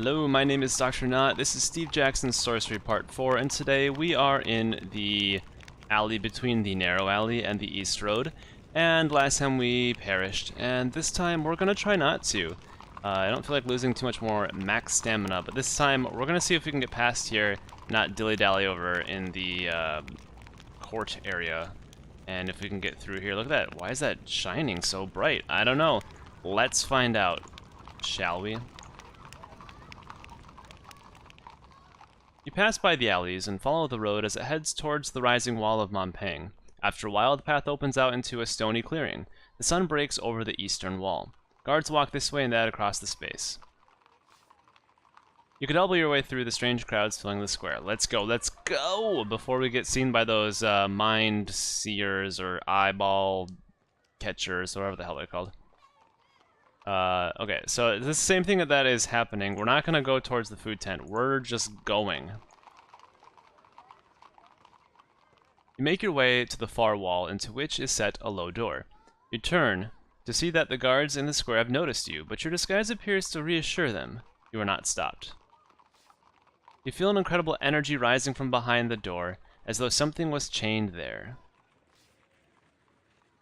Hello, my name is Dr. Nought. This is Steve Jackson's Sorcery Part 4, and today we are in the alley between the narrow alley and the east road. And last time we perished, and this time we're gonna try not to. I don't feel like losing too much more max stamina, but this time we're gonna see if we can get past here, not dilly-dally over in the court area. And if we can get through here. Look at that. Why is that shining so bright? I don't know. Let's find out, shall we? You pass by the alleys and follow the road as it heads towards the rising wall of Montpang. After a while, the path opens out into a stony clearing. The sun breaks over the eastern wall. Guards walk this way and that across the space. You can elbow your way through the strange crowds filling the square. Let's go! Before we get seen by those mind seers or eyeball catchers, or whatever the hell they're called. Okay, so it's the same thing that is happening. We're not gonna go towards the food tent. We're just going. You make your way to the far wall, into which is set a low door. You turn to see that the guards in the square have noticed you, but your disguise appears to reassure them. You are not stopped. You feel an incredible energy rising from behind the door, as though something was chained there.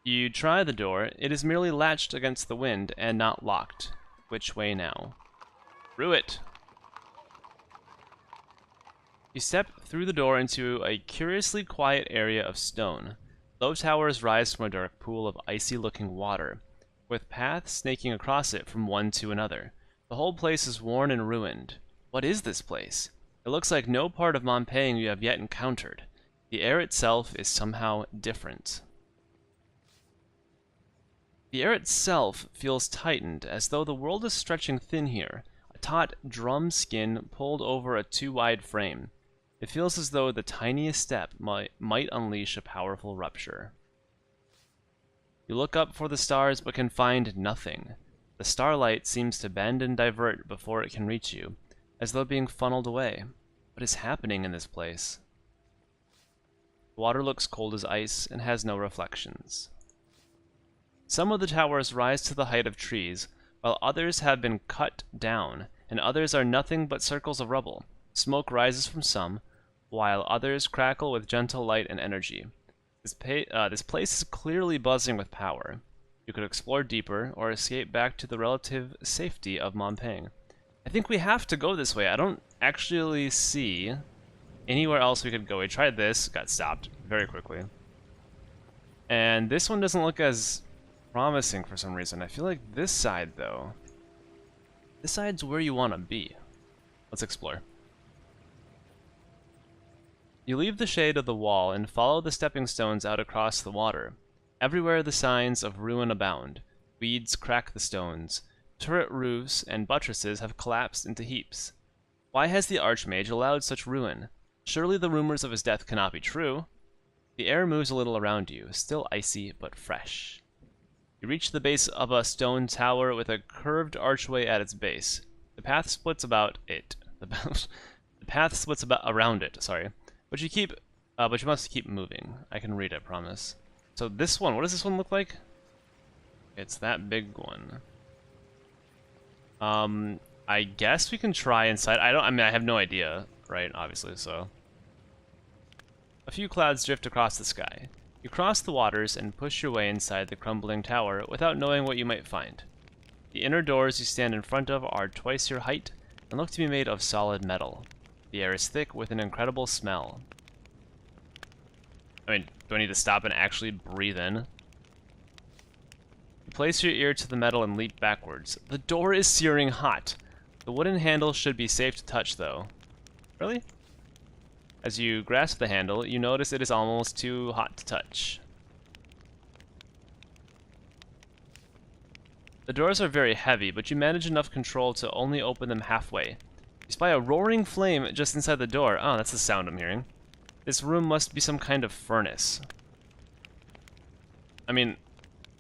You try the door. It is merely latched against the wind and not locked. Which way now? Through it! You step through the door into a curiously quiet area of stone. Low towers rise from a dark pool of icy-looking water, with paths snaking across it from one to another. The whole place is worn and ruined. What is this place? It looks like no part of Montpang you have yet encountered. The air itself is somehow different. The air itself feels tightened, as though the world is stretching thin here, a taut drum skin pulled over a too-wide frame. It feels as though the tiniest step might unleash a powerful rupture. You look up for the stars, but can find nothing. The starlight seems to bend and divert before it can reach you, as though being funneled away. What is happening in this place? The water looks cold as ice and has no reflections. Some of the towers rise to the height of trees, while others have been cut down, and others are nothing but circles of rubble. Smoke rises from some, while others crackle with gentle light and energy. This place is clearly buzzing with power. You could explore deeper, or escape back to the relative safety of Montpang. I think we have to go this way. I don't actually see anywhere else we could go. We tried this, got stopped very quickly. And this one doesn't look as promising for some reason. I feel like this side, though, this side's where you want to be. Let's explore. You leave the shade of the wall and follow the stepping stones out across the water. Everywhere the signs of ruin abound. Weeds crack the stones. Turret roofs and buttresses have collapsed into heaps. Why has the Archmage allowed such ruin? Surely the rumors of his death cannot be true. The air moves a little around you, still icy but fresh. You reach the base of a stone tower with a curved archway at its base. The path splits about it. The path splits around it. Sorry, but you must keep moving. I can read it, I promise. So this one, what does this one look like? It's that big one. I guess we can try inside. I mean, I have no idea, right? Obviously, so. A few clouds drift across the sky. You cross the waters and push your way inside the crumbling tower without knowing what you might find. The inner doors you stand in front of are twice your height and look to be made of solid metal. The air is thick with an incredible smell. I mean, do I need to stop and actually breathe in? You place your ear to the metal and leap backwards. The door is searing hot. The wooden handle should be safe to touch, though. Really? As you grasp the handle, you notice it is almost too hot to touch. The doors are very heavy, but you manage enough control to only open them halfway. You spy a roaring flame just inside the door. Oh, that's the sound I'm hearing. This room must be some kind of furnace. I mean,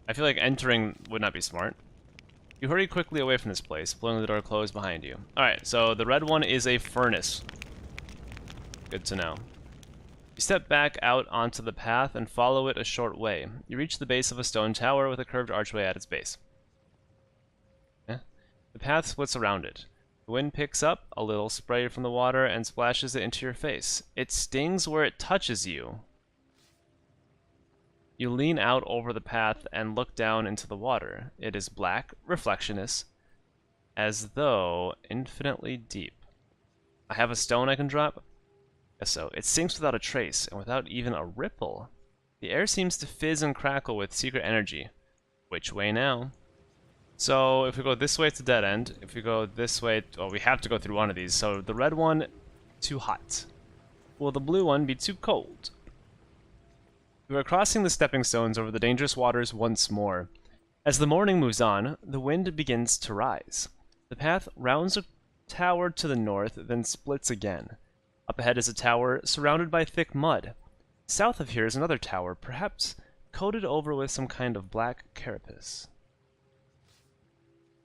I feel like entering would not be smart. You hurry quickly away from this place, blowing the door closed behind you. Alright, so the red one is a furnace. Good to know. You step back out onto the path and follow it a short way. You reach the base of a stone tower with a curved archway at its base. The path splits around it. The wind picks up a little spray from the water and splashes it into your face. It stings where it touches you. You lean out over the path and look down into the water. It is black, reflectionless, as though infinitely deep. I have a stone I can drop? Guess so. It sinks without a trace, and without even a ripple. The air seems to fizz and crackle with secret energy. Which way now? So, if we go this way, it's a dead end. If we go this way, well, we have to go through one of these. So, the red one, too hot. Will the blue one be too cold? We are crossing the stepping stones over the dangerous waters once more. As the morning moves on, the wind begins to rise. The path rounds a tower to the north, then splits again. Up ahead is a tower surrounded by thick mud. South of here is another tower, perhaps coated over with some kind of black carapace.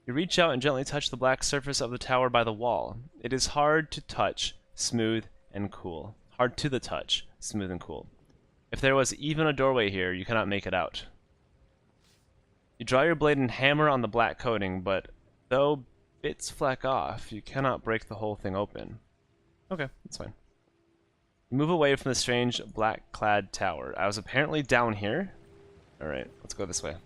You reach out and gently touch the black surface of the tower by the wall. It is hard to touch, smooth and cool. Hard to the touch, smooth and cool. If there was even a doorway here, you cannot make it out. You draw your blade and hammer on the black coating, but though bits fleck off, you cannot break the whole thing open. Okay, that's fine. You move away from the strange black-clad tower. I was apparently down here. Alright, let's go this way.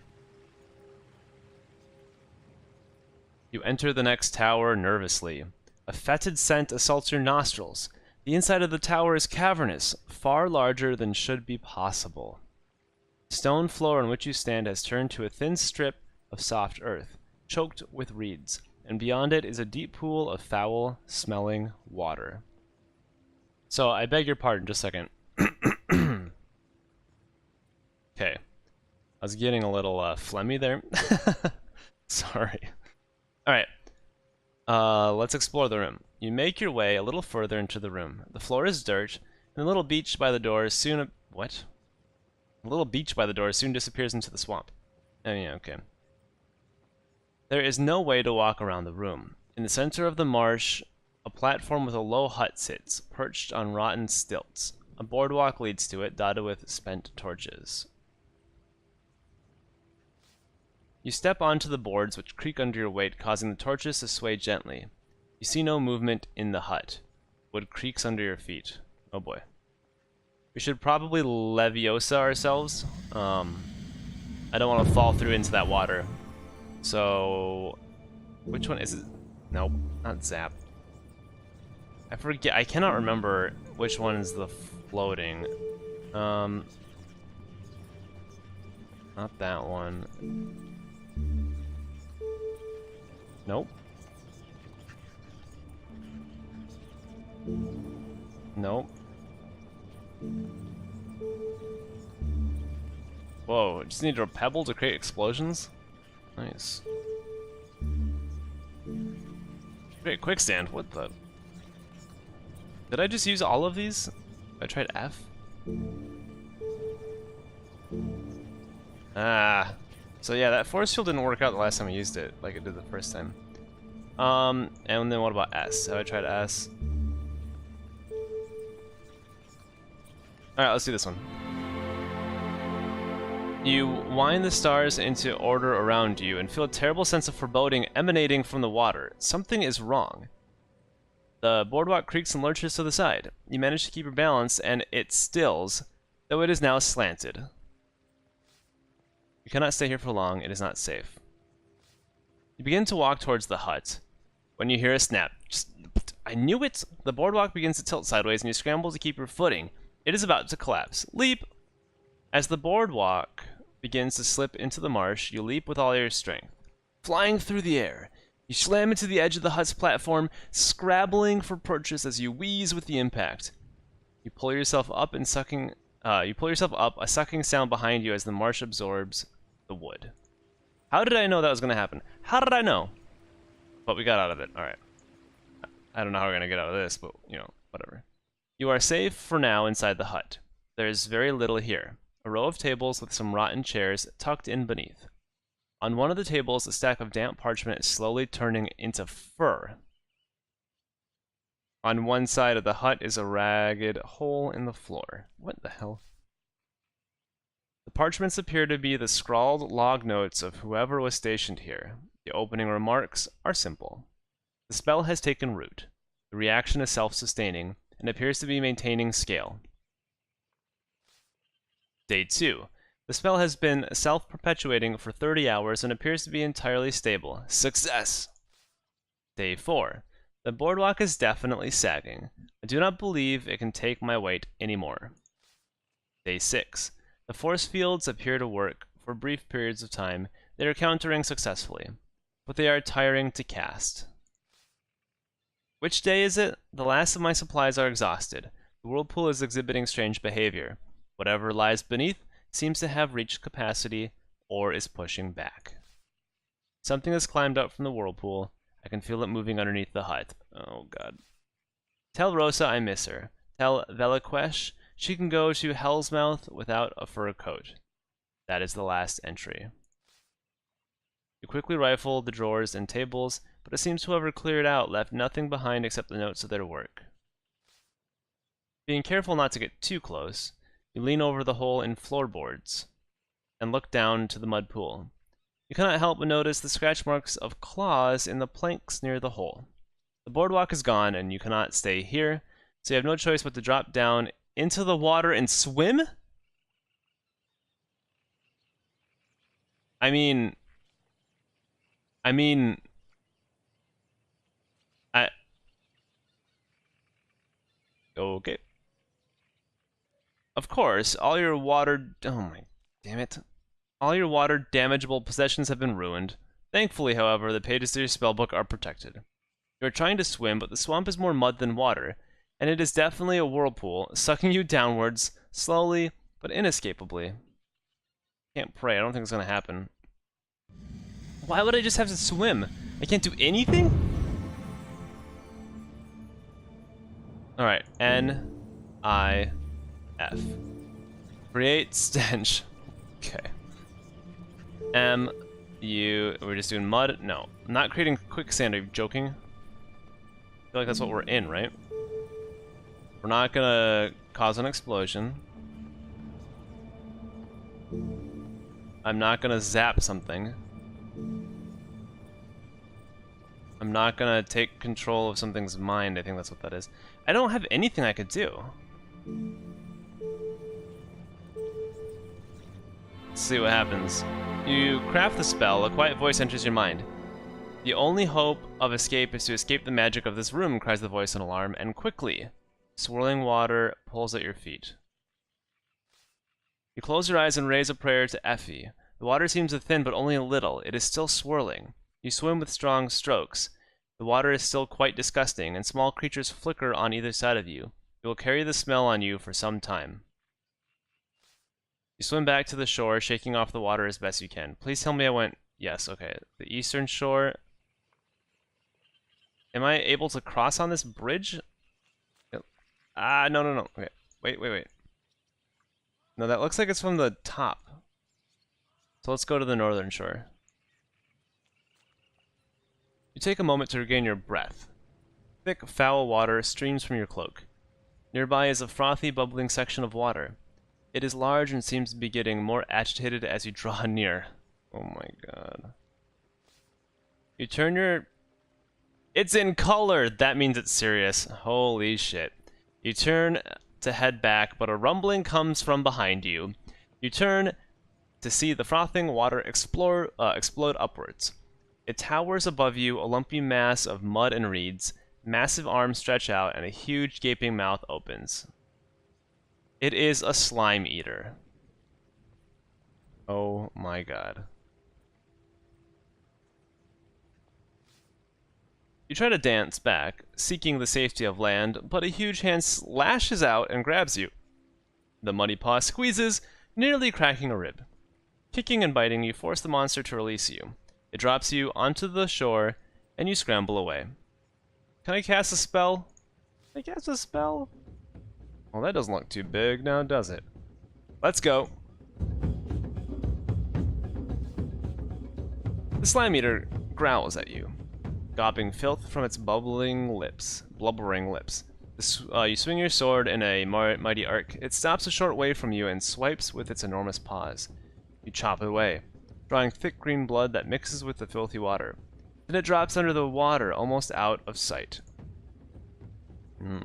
You enter the next tower nervously. A fetid scent assaults your nostrils. The inside of the tower is cavernous, far larger than should be possible. The stone floor on which you stand has turned to a thin strip of soft earth, choked with reeds, and beyond it is a deep pool of foul-smelling water. So, I beg your pardon, just a second. Okay. I was getting a little phlegmy there. Sorry. Alright. Let's explore the room. You make your way a little further into the room. The floor is dirt, and the little beach by the door soon... What? The little beach by the door soon disappears into the swamp. Oh, yeah, okay. There is no way to walk around the room. In the center of the marsh, a platform with a low hut sits, perched on rotten stilts. A boardwalk leads to it, dotted with spent torches. You step onto the boards, which creak under your weight, causing the torches to sway gently. You see no movement in the hut. Wood creaks under your feet. Oh boy. We should probably Leviosa ourselves. I don't want to fall through into that water. So, which one is it? Nope, not Zap. I forget. I cannot remember which one is the floating. Not that one. Nope. Nope. Whoa, just need a pebble to create explosions? Nice. Great quickstand, what the? Did I just use all of these? I tried F? Ah. So yeah, that force field didn't work out the last time I used it, like it did the first time. And then what about S? Have I tried S? Alright, let's do this one. You wind the stars into order around you and feel a terrible sense of foreboding emanating from the water. Something is wrong. The boardwalk creaks and lurches to the side. You manage to keep your balance, and it stills, though it is now slanted. You cannot stay here for long. It is not safe. You begin to walk towards the hut when you hear a snap. I knew it! The boardwalk begins to tilt sideways, and you scramble to keep your footing. It is about to collapse. Leap! As the boardwalk begins to slip into the marsh, you leap with all your strength. Flying through the air, you slam into the edge of the hut's platform, scrabbling for purchase as you wheeze with the impact. You pull yourself up, a sucking sound behind you as the marsh absorbs the wood. How did I know that was going to happen? How did I know? But we got out of it. Alright. I don't know how we're going to get out of this, but, you know, whatever. You are safe for now inside the hut. There is very little here. A row of tables with some rotten chairs tucked in beneath. On one of the tables, a stack of damp parchment is slowly turning into fur. On one side of the hut is a ragged hole in the floor. What the hell? The parchments appear to be the scrawled log notes of whoever was stationed here. The opening remarks are simple. The spell has taken root. The reaction is self-sustaining and appears to be maintaining scale. Day 2. The spell has been self-perpetuating for 30 hours and appears to be entirely stable. Success! Day 4. The boardwalk is definitely sagging. I do not believe it can take my weight anymore. Day 6. The force fields appear to work for brief periods of time. They are countering successfully, but they are tiring to cast. Which day is it? The last of my supplies are exhausted. The whirlpool is exhibiting strange behavior. Whatever lies beneath seems to have reached capacity or is pushing back. Something has climbed up from the whirlpool. I can feel it moving underneath the hut. Oh god. Tell Rosa I miss her. Tell Velikwesh she can go to Hell's Mouth without a fur coat. That is the last entry. You quickly rifle the drawers and tables, but it seems whoever cleared out left nothing behind except the notes of their work. Being careful not to get too close, you lean over the hole in floorboards and look down to the mud pool. You cannot help but notice the scratch marks of claws in the planks near the hole. The boardwalk is gone and you cannot stay here, so you have no choice but to drop down into the water and swim? I mean, okay. Of course, all your water, oh my, damn it. All your water damageable possessions have been ruined. Thankfully, however, the pages to your spellbook are protected. You are trying to swim, but the swamp is more mud than water, and it is definitely a whirlpool, sucking you downwards, slowly, but inescapably. Can't pray, I don't think it's gonna happen. Why would I just have to swim? I can't do anything? Alright, N-I-F. Create stench. Okay. M-U... We're just doing mud? No. I'm not creating quicksand, are you joking? I feel like that's what we're in, right? We're not gonna cause an explosion. I'm not gonna zap something. I'm not gonna take control of something's mind, I think that's what that is. I don't have anything I could do. Let's see what happens. You craft the spell, a quiet voice enters your mind. The only hope of escape is to escape the magic of this room, cries the voice in alarm, and quickly. Swirling water pulls at your feet. You close your eyes and raise a prayer to Effie. The water seems to thin, but only a little. It is still swirling. You swim with strong strokes. The water is still quite disgusting, and small creatures flicker on either side of you. You will carry the smell on you for some time. You swim back to the shore, shaking off the water as best you can. Please tell me I went... Yes, okay. The eastern shore... Am I able to cross on this bridge? No. Okay, wait. No, that looks like it's from the top. So let's go to the northern shore. You take a moment to regain your breath. Thick, foul water streams from your cloak. Nearby is a frothy, bubbling section of water. It is large and seems to be getting more agitated as you draw near. Oh my god. You turn your... It's in color! That means it's serious. Holy shit. You turn to head back, but a rumbling comes from behind you. You turn to see the frothing water explode upwards. It towers above you, a lumpy mass of mud and reeds. Massive arms stretch out, and a huge gaping mouth opens. It is a slime eater. Oh my god. You try to dance back, seeking the safety of land, but a huge hand lashes out and grabs you. The muddy paw squeezes, nearly cracking a rib. Kicking and biting, you force the monster to release you. It drops you onto the shore, and you scramble away. Can I cast a spell? Can I cast a spell? Well, that doesn't look too big now, does it? Let's go. The slime eater growls at you, gobbing filth from its blubbering lips. You swing your sword in a mighty arc. It stops a short way from you and swipes with its enormous paws. You chop it away, drawing thick green blood that mixes with the filthy water. Then it drops under the water, almost out of sight.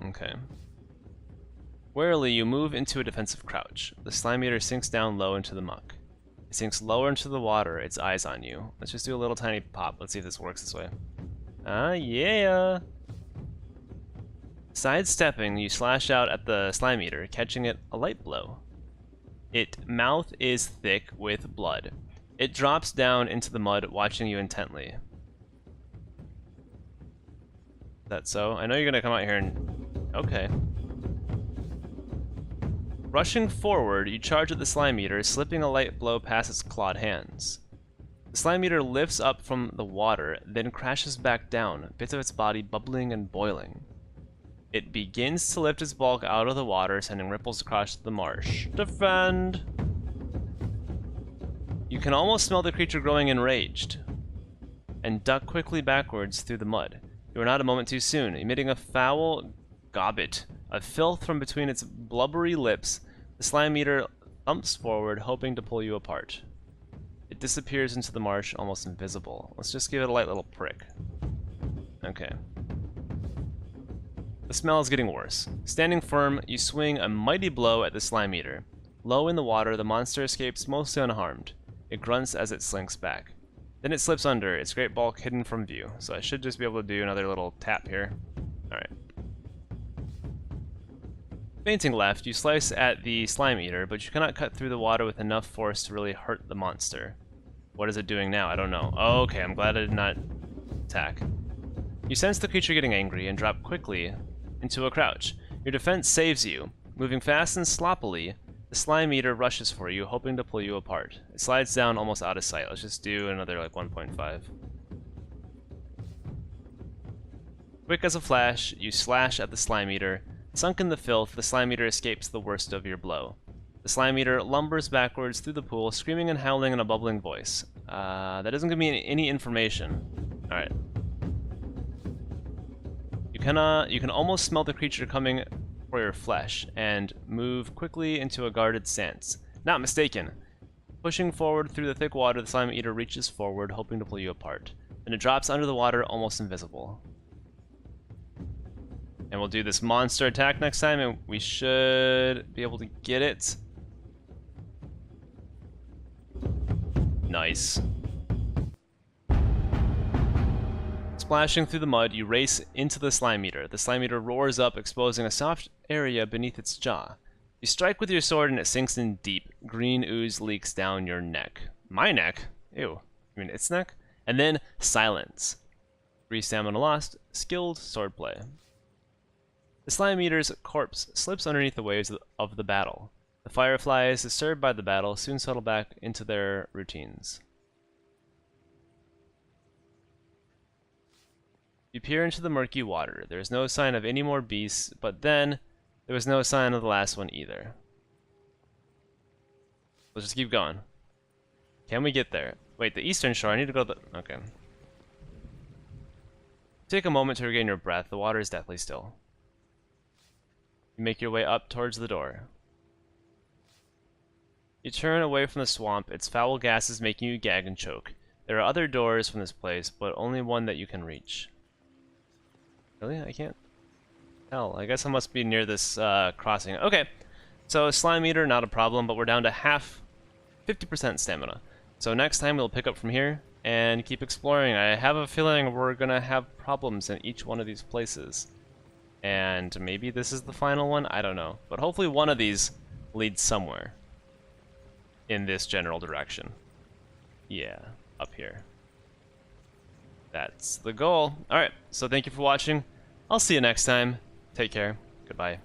Okay. Warily, you move into a defensive crouch. The slime eater sinks down low into the muck. It sinks lower into the water, its eyes on you. Let's just do a little tiny pop. Let's see if this works this way. Ah, yeah! Sidestepping, you slash out at the slime eater, catching it a light blow. Its mouth is thick with blood. It drops down into the mud, watching you intently. Is that so? I know you're gonna come out here and... Okay. Rushing forward, you charge at the slime eater, slipping a light blow past its clawed hands. The slime eater lifts up from the water, then crashes back down, bits of its body bubbling and boiling. It begins to lift its bulk out of the water, sending ripples across the marsh. Defend! You can almost smell the creature growing enraged, and duck quickly backwards through the mud. You are not a moment too soon, emitting a foul gobbet of filth from between its blubbery lips. The slime eater thumps forward, hoping to pull you apart. It disappears into the marsh, almost invisible. Let's just give it a light little prick. Okay. The smell is getting worse. Standing firm, you swing a mighty blow at the slime eater. Low in the water, the monster escapes mostly unharmed. It grunts as it slinks back. Then it slips under, its great bulk hidden from view. So I should just be able to do another little tap here. Alright. Fainting left, you slice at the slime eater, but you cannot cut through the water with enough force to really hurt the monster. What is it doing now? I don't know. Oh, okay, I'm glad I did not attack. You sense the creature getting angry and drop quickly into a crouch. Your defense saves you. Moving fast and sloppily, the slime eater rushes for you, hoping to pull you apart. It slides down almost out of sight. Let's just do another like 1.5. Quick as a flash, you slash at the slime eater. Sunk in the filth, the slime eater escapes the worst of your blow. The slime eater lumbers backwards through the pool, screaming and howling in a bubbling voice. That doesn't give me any information. Alright. You can almost smell the creature coming for your flesh, and move quickly into a guarded stance. Not mistaken. Pushing forward through the thick water, the slime eater reaches forward, hoping to pull you apart. Then it drops under the water, almost invisible. And we'll do this monster attack next time, and we should be able to get it. Nice. Splashing through the mud, you race into the slime eater. The slime eater roars up, exposing a soft area beneath its jaw. You strike with your sword, and it sinks in deep. Green ooze leaks down your neck. My neck? Ew. You mean its neck? And then silence. 3 stamina lost. Skilled swordplay. The slime eater's corpse slips underneath the waves of the battle. The fireflies, disturbed by the battle, soon settle back into their routines. You peer into the murky water. There is no sign of any more beasts, but then there was no sign of the last one either. Let's just keep going. Can we get there? Wait, the eastern shore. I need to go to the... Okay. Take a moment to regain your breath. The water is deathly still. You make your way up towards the door. You turn away from the swamp, its foul gases making you gag and choke. There are other doors from this place, but only one that you can reach. Really? I can't tell. I guess I must be near this crossing. Okay, so slime eater, not a problem, but we're down to 50% stamina. So next time we'll pick up from here and keep exploring. I have a feeling we're gonna have problems in each one of these places. And maybe this is the final one? I don't know. But hopefully one of these leads somewhere in this general direction. Yeah, up here. That's the goal. Alright, so thank you for watching. I'll see you next time. Take care. Goodbye.